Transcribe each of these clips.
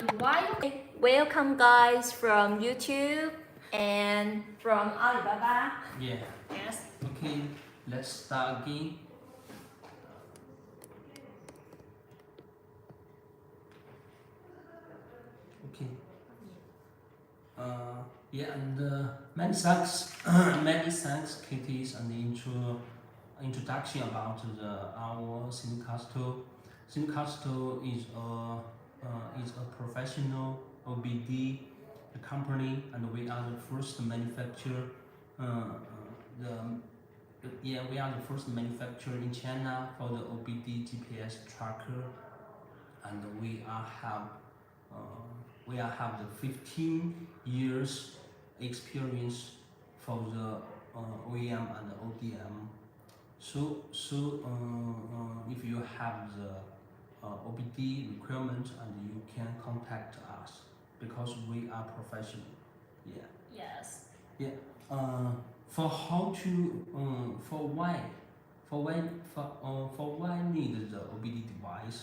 Welcome guys from YouTube and from Alibaba. Yeah. Yes. Okay, let's start again. Okay. Yeah, and many thanks, many thanks, Katie, and the introduction about our Sinocastel. Sinocastel is a professional OBD company, and we are the first manufacturer. We are the first manufacturer in China for the OBD GPS tracker, and we have the 15 years experience for the OEM and the ODM. If you have the OBD requirement, and you can contact us because we are professional. Yeah. Yes. Yeah. For how to for why need the OBD device?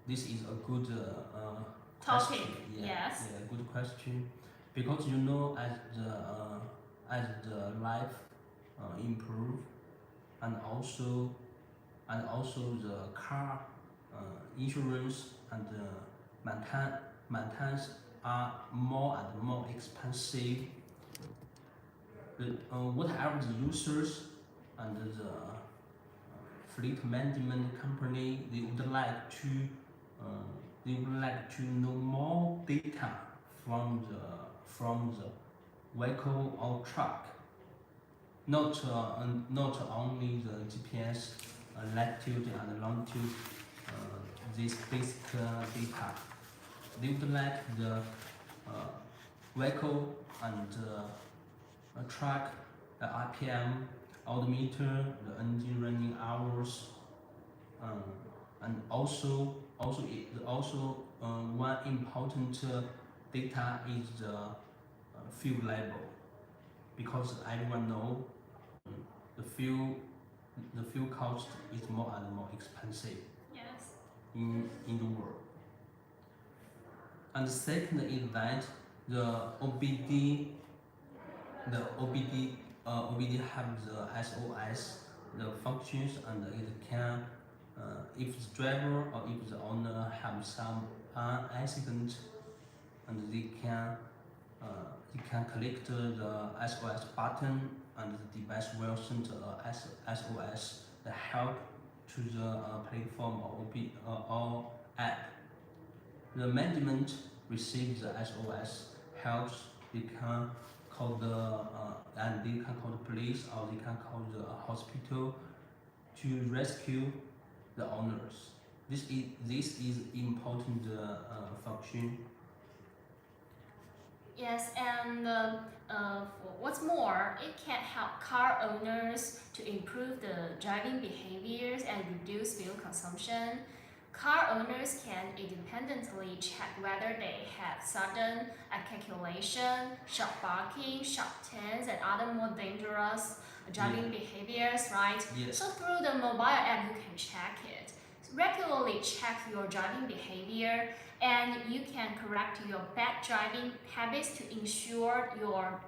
This is a good Topic. question. Yeah, Yes. yeah, good question. Because as the life improve, and also the car insurance and maintenance are more and more expensive. Whatever the users and the fleet management company, they would like to know more data from the vehicle or truck, not only the GPS, latitude and longitude, this basic data. They would like the vehicle and truck, the RPM, odometer, the engine running hours, and also one important data is the fuel level, because everyone know the fuel cost is more and more expensive. Yes. In the world. And second is that the OBD have the SOS, the functions, and it can if the driver or if the owner have some accident, and they can click the SOS button, and the device will send SOS the help to the platform or app. The management receives the SOS helps. They can call the police, or they can call the hospital to rescue the owners. This is important function. Yes, and what's more, it can help car owners to improve the driving behaviors and reduce fuel consumption. Car owners can independently check whether they have sudden accalculation, sharp barking, sharp turns, and other more dangerous driving behaviors, right? Yes. So through the mobile app, you can check it. Regularly check your driving behavior, and you can correct your bad driving habits to ensure your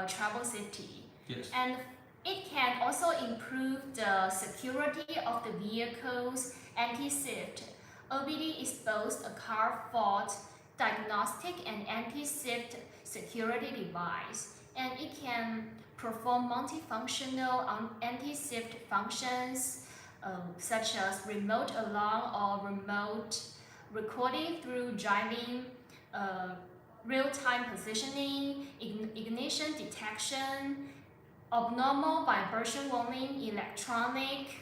travel safety. Yes. And it can also improve the security of the vehicle's anti-theft. OBD is both a car fault diagnostic and anti-theft security device, and it can perform multifunctional anti-theft functions such as remote alarm or remote recording through driving, real-time positioning, ignition detection, abnormal vibration warning, electronic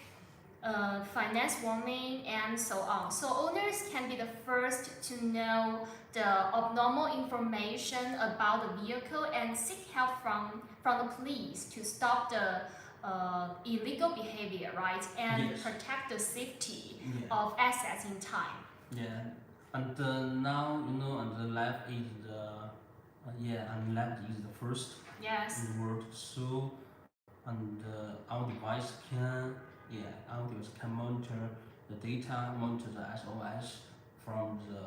finance warning, and so on. So owners can be the first to know the abnormal information about the vehicle and seek help from the police to stop the illegal behavior, right? And Yes. protect the safety Yeah. of assets in time. Yeah, and now and the left is and left is the first Yes. in the world. So, and our device can monitor the data, monitor the SOS from the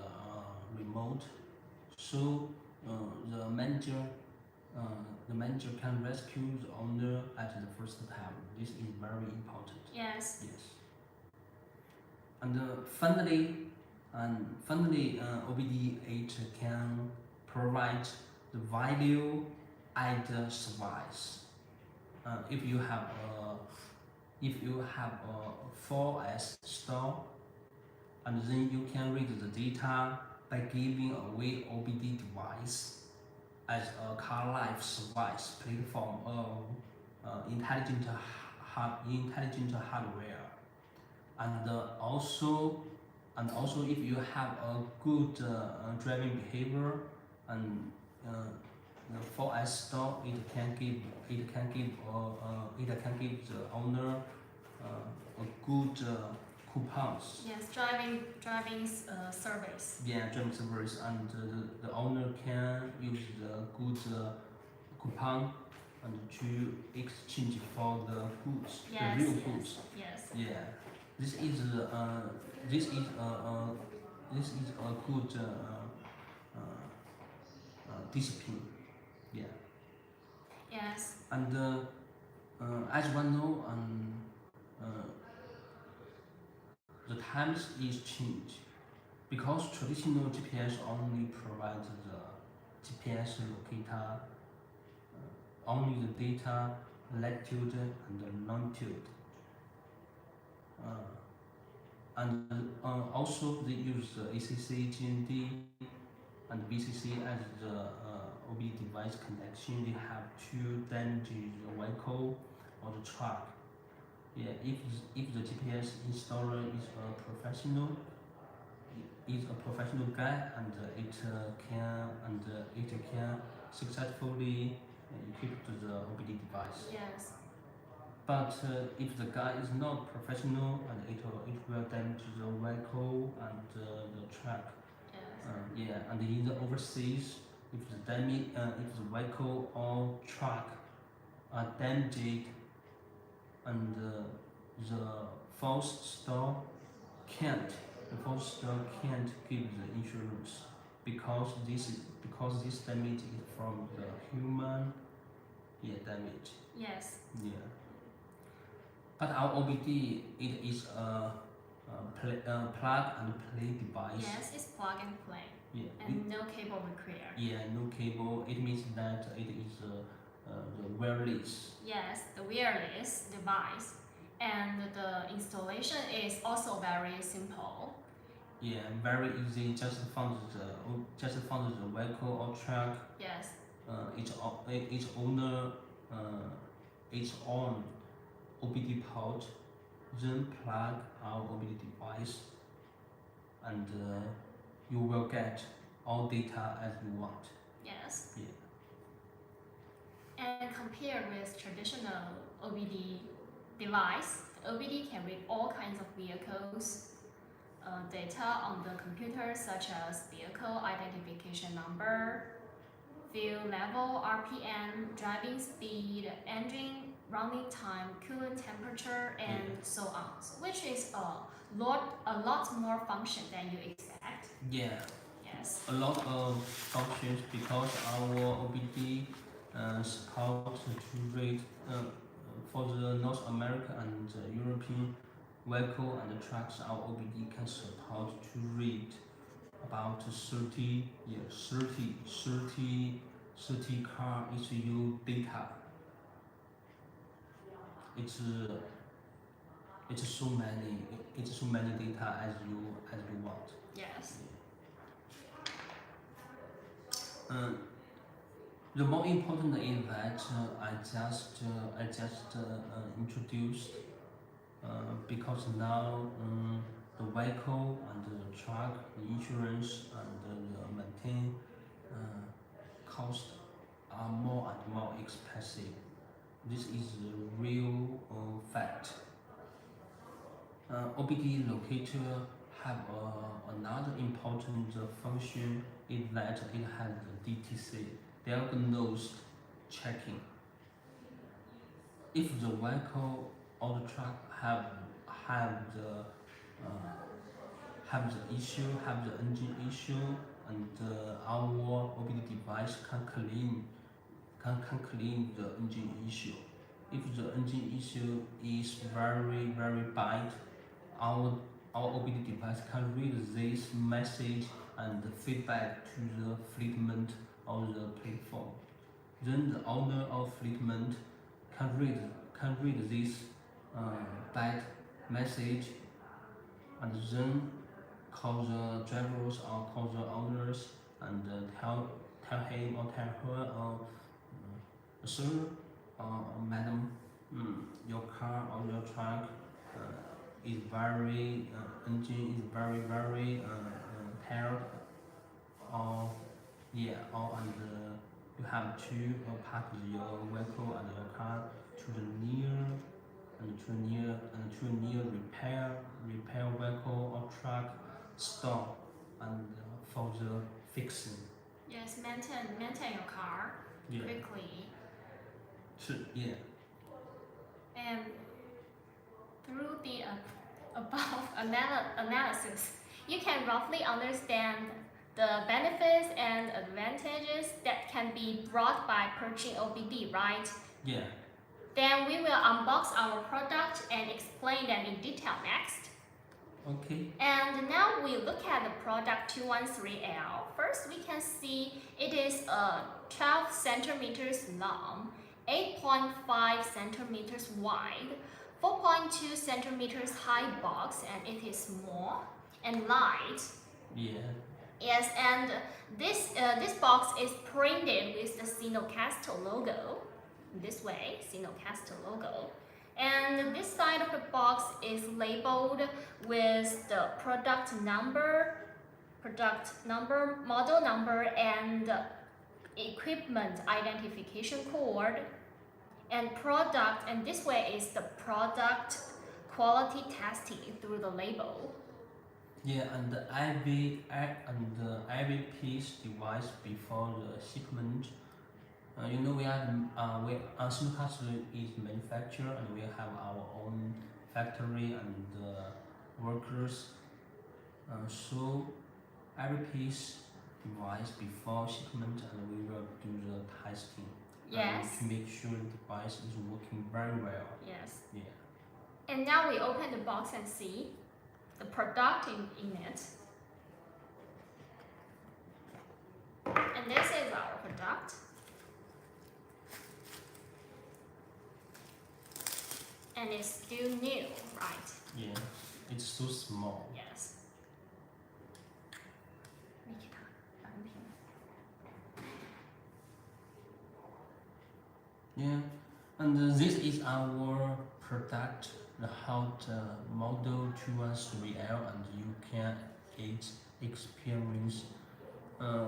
remote, so the manager can rescue the owner at the first time. This is very important. Yes. Yes. And finally, OBD8 can provide the value add service. If you have a 4S store, and then you can read the data by giving away OBD device as a car life service platform of intelligent hardware, and also if you have a good driving behavior, and the 4S store, it can give the owner a good coupons. Yes, driving service. Yeah, driving service, and the owner can use the good coupon and to exchange for the goods, Yes, the real yes, goods. yes. Yeah, this is a good discipline. Yeah, Yes. and as one know, the times is changed, because traditional GPS only provides the GPS locator, only the data, latitude and longitude. And also they use the ACC, GND, and VCC as the OBD device connection. They have to damage the vehicle or the truck. Yeah, if the GPS installer is a professional guy, and it can successfully equip the OBD device. Yes. But if the guy is not professional, and it will damage the vehicle and the truck. Yes. Yeah, and in the overseas, if the vehicle or truck are damaged, and the false store can't give the insurance, because this damage is from the human damage. Yes. Yeah. But our OBD, it is a plug and play device. Yes, it's plug and play. Yeah. And no cable required. Yeah, no cable. It means that it is the wireless. Yes, the wireless device, and the installation is also very simple. Yeah, very easy. Just found the vehicle or truck. Yes. Each owner its own OBD port, then plug our OBD device, and you will get all data as you want. Yes. Yeah. And compared with traditional OBD device, the OBD can read all kinds of vehicles data on the computer, such as vehicle identification number, fuel level, RPM, driving speed, engine running time, coolant temperature, and so on. So, which is a lot more function than you expect. Yeah. Yes. A lot of functions, because our OBD support to read for the North America and European vehicle and trucks. Our OBD can support to read about 30 car ECU data. It's so many data as you want. Yes. The more important is that I just introduced, because now the vehicle and the truck, the insurance and the maintain cost are more and more expensive. This is a real fact. OBD locator have another important function, is that it has the DTC, diagnosed checking. If the vehicle or the truck have have the issue, have the engine issue, and our OBD device can clean the engine issue. If the engine issue is very bad, our OBD device can read this message and feedback to the fleetment of the platform. Then the owner of fleetment can read this bad message and then call the drivers or call the owners and tell him or tell her sir madam, your car or your truck is very engine is very tired or and you have to park your vehicle and your car to the near repair vehicle or truck store and for the fixing. Yes, maintain your car Yeah. quickly. Yeah. And through the above analysis, you can roughly understand the benefits and advantages that can be brought by purchasing OBD, right? Yeah. Then we will unbox our product and explain them in detail next. Okay. And now we look at the product 213L. First, we can see it is 12 centimeters long, 8.5 centimeters wide, 4.2 centimeters high box, and it is small and light. Yeah. Yes, and this box is printed with the Sinocastel logo. This way, Sinocastel logo. And this side of the box is labeled with the product number, model number, and equipment identification code. And this way is the product quality testing through the label. Yeah, and the IV piece device before the shipment. Sinocastel is manufacturer and we have our own factory and workers. So every piece device before shipment and we will do the testing. Yes. To make sure the device is working very well. Yes. Yeah. And now we open the box and see the product in it. And this is our product. And it's still new, right? Yeah, it's so small. Yes. Yeah, and this is our product, the hot model 213L, and you can experience.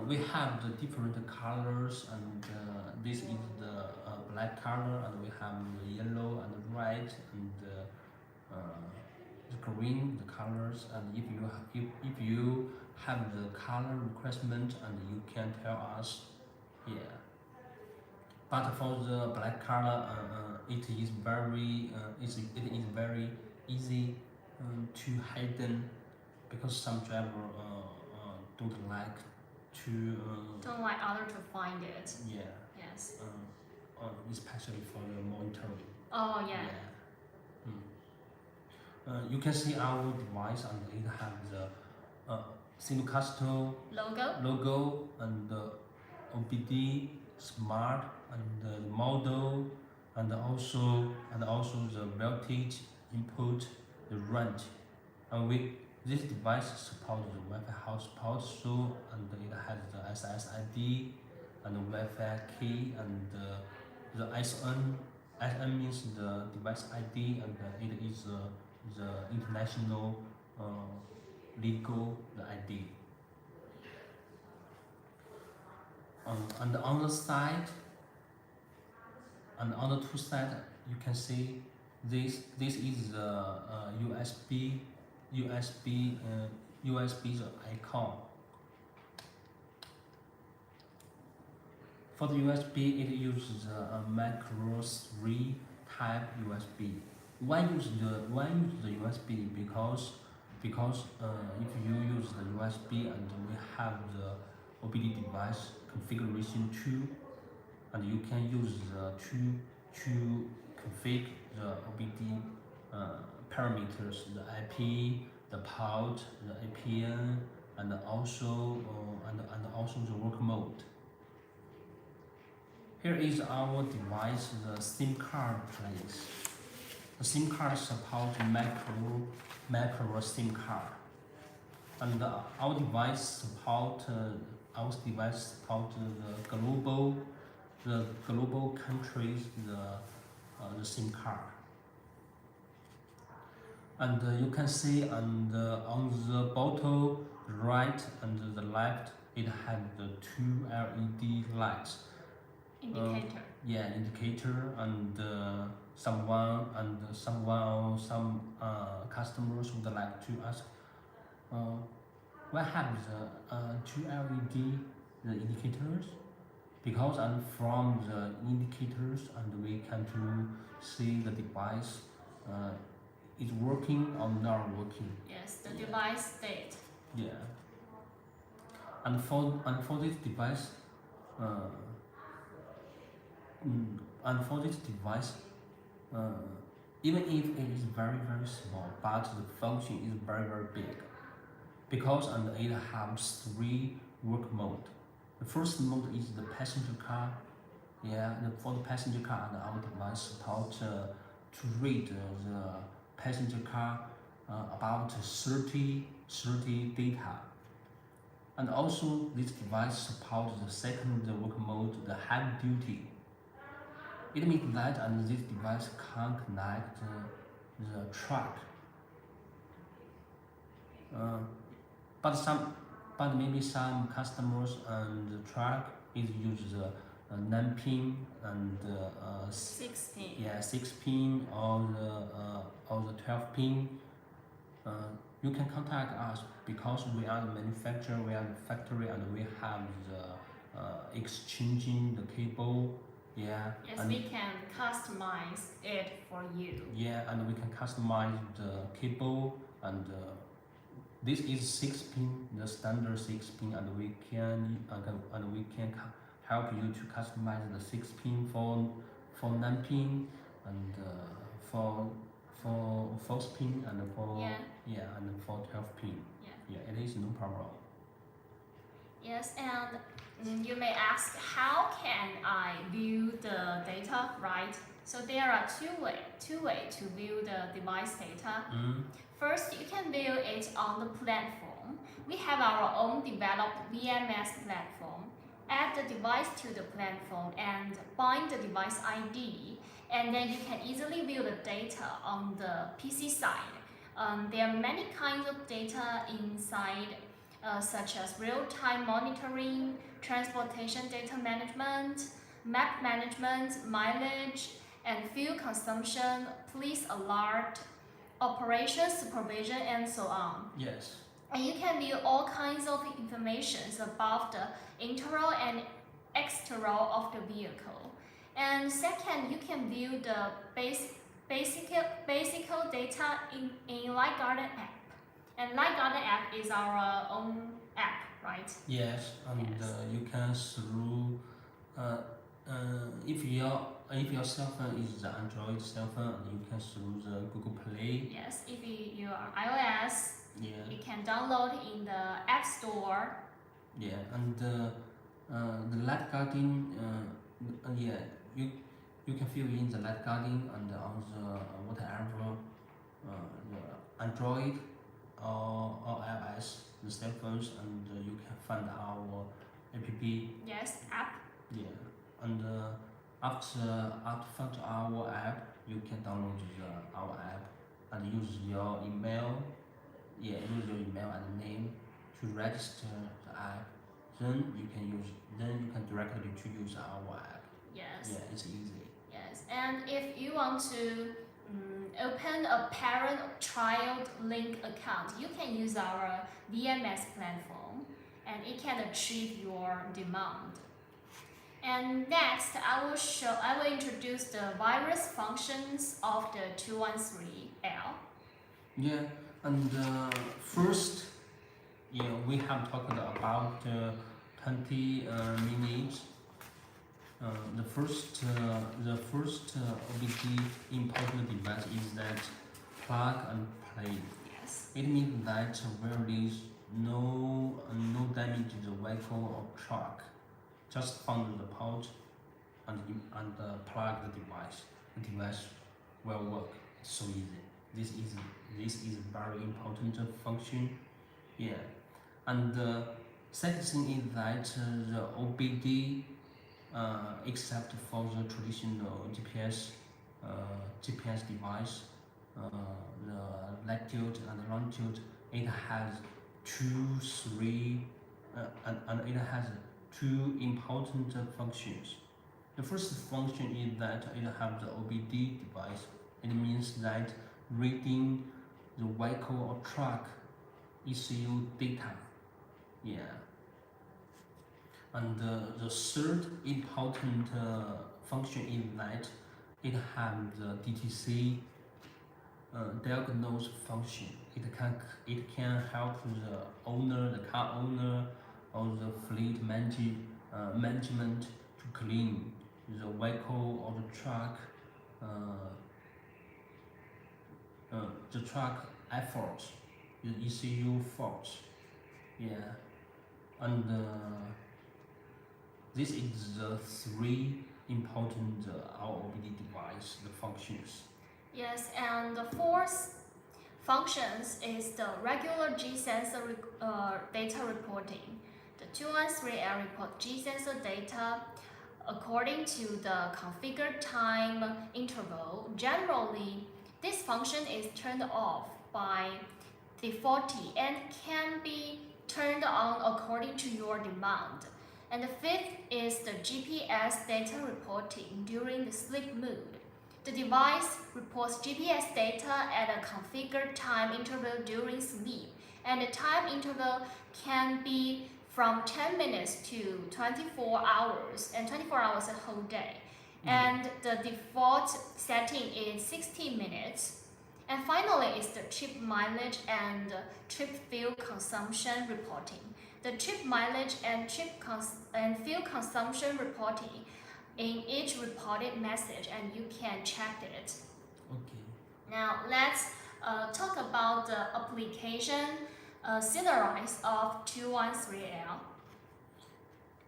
We have the different colors, and this is the black color, and we have the yellow and the red and the green, the colors. And if you have the color requirement, and you can tell us, yeah. But for the black color, it is very easy to hidden because some driver don't like to. Don't like other to find it. Yeah. Yes. Especially for the monitoring. Oh yeah. You can see our device and it has the Sinocastel logo and the OBD smart and the model and also the voltage input, the range. And this device supports the Wi-Fi hotspot, so and it has the SSID and the Wi-Fi key and the SN. SN means the device ID and it is the international legal the ID. And on the side, and on the two sides, you can see this is the USB icon. For the USB, it uses a micro 3 type USB. Why use the USB? Because because if you use the USB and we have the OBD device configuration tool, and you can use the tool to configure the OBD parameters, the IP, the port, the APN, and also the work mode. Here is our device, the SIM card place. The SIM card supports macro SIM card, and our device support the global countries the SIM card. And you can see on the bottom right and the left, it has the two LED lights. Indicator. Indicator, and some customers would like to ask, why have the two LED the indicators? Because and from the indicators, and we can to see the device is working or not working. Yes, the device state. Yeah. And for this device, even if it is very small, but the function is very big, because and it has three work mode. The first mode is the passenger car. For the passenger car, and our device support to read the passenger car about 30 data. And also this device supports the second work mode, the heavy duty. It means that and this device can connect the truck. But maybe some customers and the truck is use the 9-pin and 6-pin. 6-pin or the 12-pin. You can contact us because we are the manufacturer, we are the factory, and we have the exchanging the cable. Yes, and we can customize it for you. And we can customize the cable, and this is 6-pin, the standard 6-pin, and we can help you to customize the 6-pin for 9-pin, and for 4-pin, and for 12-pin. It is no problem. Yes, and you may ask, how can I view the data, right? So there are two ways to view the device data. First, you can view it on the platform. We have our own developed VMS platform. Add the device to the platform and bind the device ID, and then you can easily view the data on the PC side. There are many kinds of data inside, such as real-time monitoring, transportation data management, map management, mileage, and fuel consumption, police alert, operation supervision, and so on. Yes. And you can view all kinds of information about the internal and external of the vehicle. And second, you can view the basic data in Light Garden app. And Light Garden app is our own app, right? Yes, and Yes. You can through if your cell phone is the Android cell phone, you can through the Google Play. Yes, if you are iOS, you can download in the App Store. And the Light Garden, you can fill in the Light Garden and on the whatever the Android or iOS, the cell phones, and you can find our app. Yes, app. And after find our app, you can download our app and use your email. Use your email and name to register the app. Then you can directly to use our app. Yes. It's easy. Yes, and if you want to open a parent-child link account, you can use our VMS platform, and it can achieve your demand. And next, I will introduce the virus functions of the 213L. And first, yeah, we have talked about 20 minutes. The first OBD important device is that plug and play. Yes. It means that where there is no damage to the vehicle or truck, just find the port and plug the device. The device will work. It's so easy. This is very important function. Yeah. And the second thing is that the OBD, except for the traditional GPS device, the latitude and longitude, it has and it has two important functions. The first function is that it has the OBD device. It means that reading the vehicle or truck ECU data. Yeah. And the third important function is that it has the DTC diagnose function. It can help the owner, the car owner, or the fleet management to clean the vehicle or the truck efforts, the ECU faults. Yeah, and this is the three important OBD device, the functions. Yes, and the fourth functions is the regular G sensor data reporting. The 213L report G sensor data according to the configured time interval. Generally, this function is turned off by default and can be turned on according to your demand. And the fifth is the GPS data reporting during the sleep mode. The device reports GPS data at a configured time interval during sleep, and the time interval can be from 10 minutes to 24 hours, and 24 hours a whole day. And the default setting is 60 minutes. And finally is the trip mileage and trip fuel consumption reporting. The trip mileage and fuel consumption reporting in each reported message, and you can check it. Okay. Now let's talk about the application scenarios of 213L.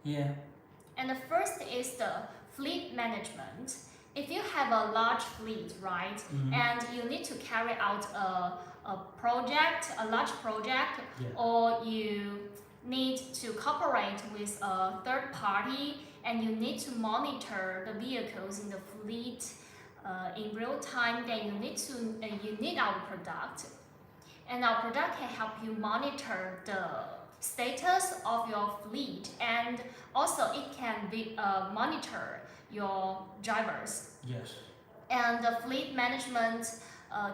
Yeah. And the first is the fleet management. If you have a large fleet, right, and you need to carry out a large project, Yeah. or you need to cooperate with a third party, and you need to monitor the vehicles in the fleet in real time, then you need our product. And our product can help you monitor the status of your fleet, and also it can monitor your drivers. Yes. And the fleet management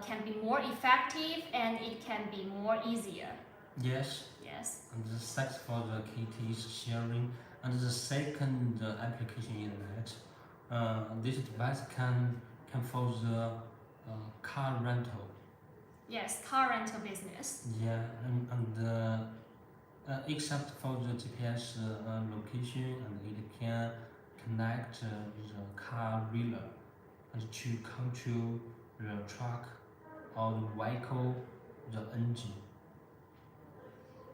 can be more effective, and it can be more easier. Yes. Yes. And the thanks for the KT's sharing. And the second application is that this device can for the car rental. Yes, car rental business. Yeah, and except for the GPS location, and it can connect the car reader and to control the truck or the vehicle, the engine,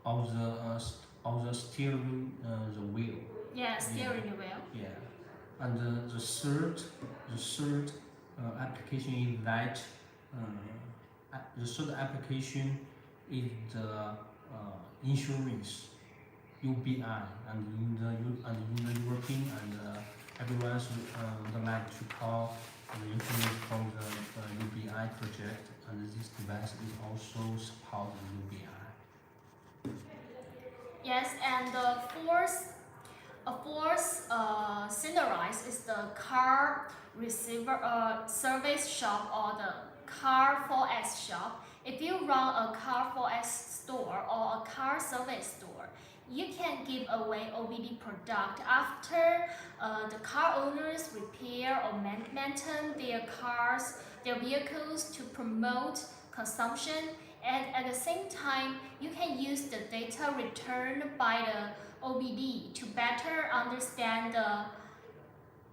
or the steering, the wheel. Yeah, steering wheel. Yeah, and the third application is that the third application is the insurance, UBI, and in the European and everyone would like to call the insurance from the UBI project, and this device is also support the UBI. Yes, and the fourth scenario is the car receiver service shop, or the car 4S shop. If you run a car 4S store or a car service store, you can give away OBD product after the car owners repair or maintain their vehicles to promote consumption And at the same time, you can use the data returned by the OBD to better understand the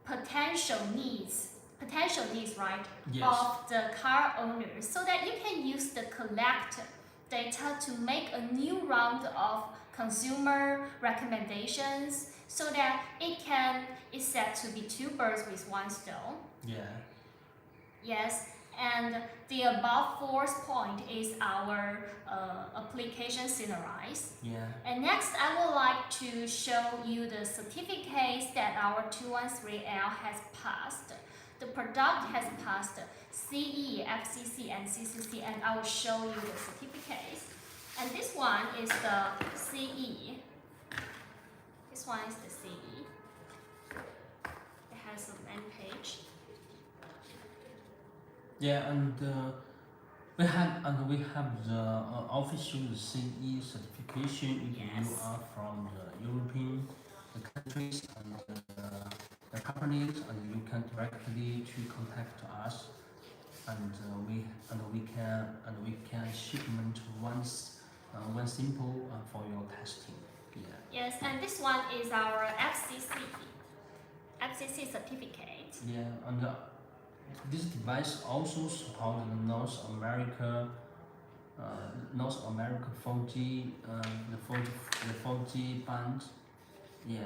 potential needs, right, Yes. of the car owners, so that you can use the collect data to make a new round of consumer recommendations, so that it's said to be two birds with one stone. Yeah. Yes, and the above fourth point is our application scenarize. Yeah. And next, I would like to show you the certificates that our 213L has passed. The product has passed CE, FCC, and CCC, and I will show you the certificates. And this one is the CE. This one is the CE. It has a main page. Yeah, and we have the official CE certification if you Yes. are from the European countries and the companies, and you can directly to contact us, and we can shipment one simple for your testing. Yeah. Yes, and this one is our FCC certificate. Yeah, and this device also supports the North America 4G, the 4G band. Yeah,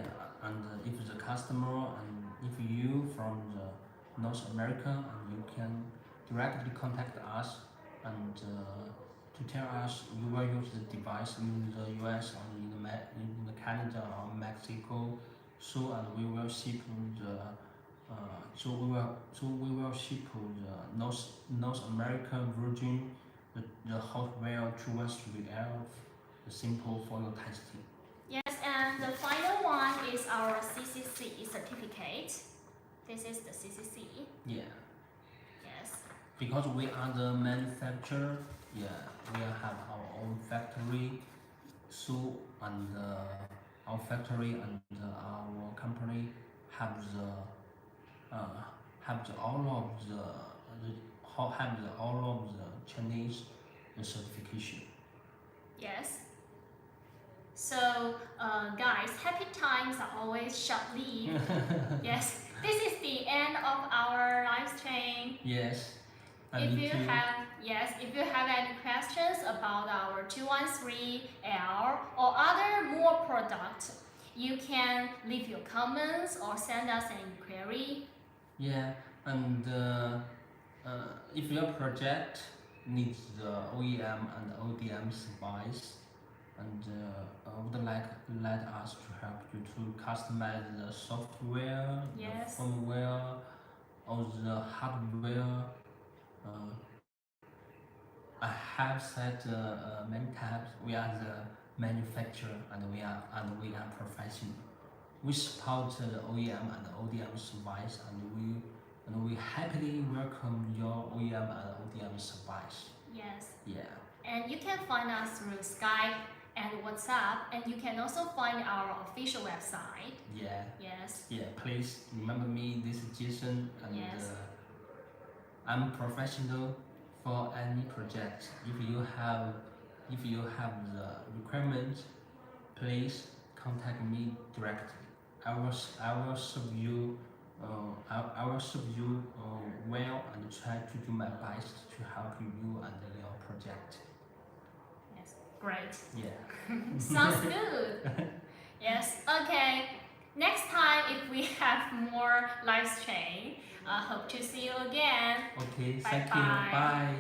and if the customer and if you from the North America, and you can directly contact us and to tell us you will use the device in the US or in the Canada or Mexico, so and we will ship the so we will ship the North American version, the hardware to us to be simple for your testing. Yes, and the final one is our CCC certificate. This is the CCC. Yeah, Yes. because we are the manufacturer. Yeah, we have our own factory. So and our factory and our company have the all of the Chinese certification. Yes. So, guys, happy times are always short-lived. Yes. This is the end of our live stream. Yes. If you have any questions about our 213L or other more products, you can leave your comments or send us an inquiry. Yeah, and if your project needs the OEM and ODM device, and would let us to help you to customize the software, Yes. the firmware, or the hardware. I have said many times we are the manufacturer and we are professional. We support the OEM and ODM device, and we happily welcome your OEM and ODM device. Yes. Yeah. And you can find us through Skype and WhatsApp, and you can also find our official website. Yeah. Yes. Yeah. Please remember me. This is Jason, and Yes. I'm professional for any project. If you have the requirement, please contact me directly. I will serve you. I will serve you well and try to do my best to help you and your project. Yes. Great. Yeah. Sounds good. Yes. Okay. Next time, if we have more live stream, I hope to see you again. Okay. Bye Thank bye. you. Bye.